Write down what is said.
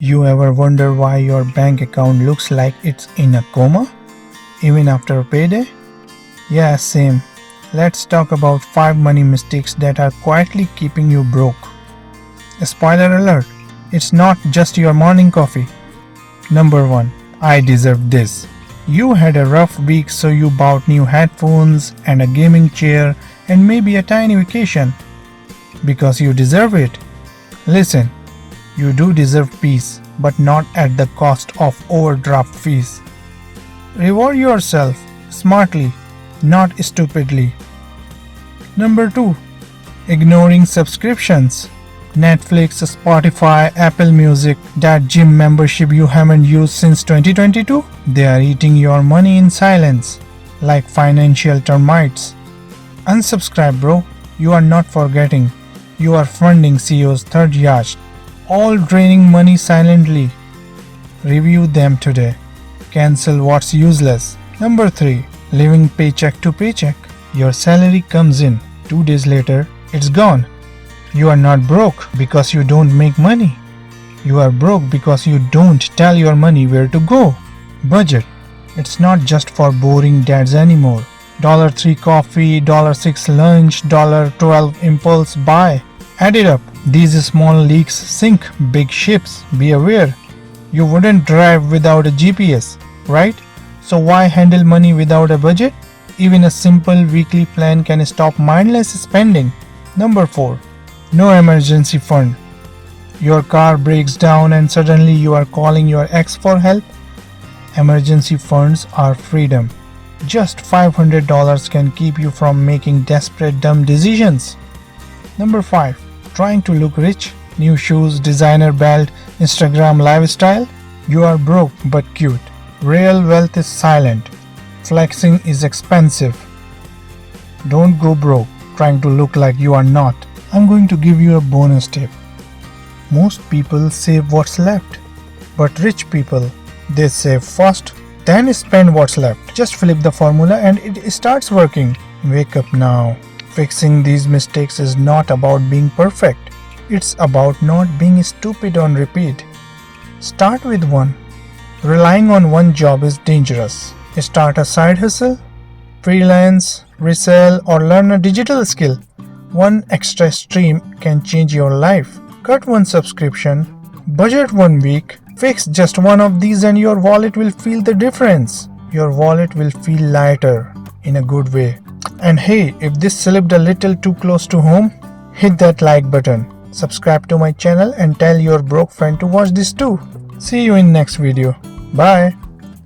You ever wonder why your bank account looks like it's in a coma, even after a payday? Yeah, same. Let's talk about 5 money mistakes that are quietly keeping you broke. Spoiler alert, it's not just your morning coffee. Number 1. I deserve this. You had a rough week, so you bought new headphones and a gaming chair and maybe a tiny vacation. Because you deserve it. Listen, you do deserve peace, but not at the cost of overdraft fees. Reward yourself smartly, not stupidly. Number 2. Ignoring subscriptions. Netflix, Spotify, Apple Music, that gym membership you haven't used since 2022? They are eating your money in silence, like financial termites. Unsubscribe, bro. You are not forgetting. You are funding CEO's third yacht, all draining money silently. Review them today. Cancel what's useless. Number 3. Living paycheck to paycheck. Your salary comes in. 2 days later, it's gone. You are not broke because you don't make money. You are broke because you don't tell your money where to go. Budget. It's not just for boring dads anymore. $3 coffee, $6 lunch, $12 impulse buy. Add it up. These small leaks sink big ships. Be aware. You wouldn't drive without a GPS, right? So why handle money without a budget? Even a simple weekly plan can stop mindless spending. Number 4. No emergency fund. Your car breaks down and suddenly you are calling your ex for help. Emergency funds are freedom. Just $500 can keep you from making desperate dumb decisions. Number 5. Trying to look rich. New shoes, designer belt, Instagram lifestyle. You are broke but cute. Real wealth is silent. Flexing is expensive. Don't go broke trying to look like you are not. I'm going to give you a bonus tip. Most people save what's left, but rich people, they save first, then spend what's left. Just flip the formula and it starts working. Wake up now. Fixing these mistakes is not about being perfect. It's about not being stupid on repeat. Start with one. Relying on one job is dangerous. Start a side hustle, freelance, resell, or learn a digital skill. One extra stream can change your life. Cut one subscription, budget 1 week, fix just one of these and your wallet will feel the difference. Your wallet will feel lighter in a good way. And hey, if this slipped a little too close to home, hit that like button. Subscribe to my channel and tell your broke friend to watch this too. See you in next video. Bye.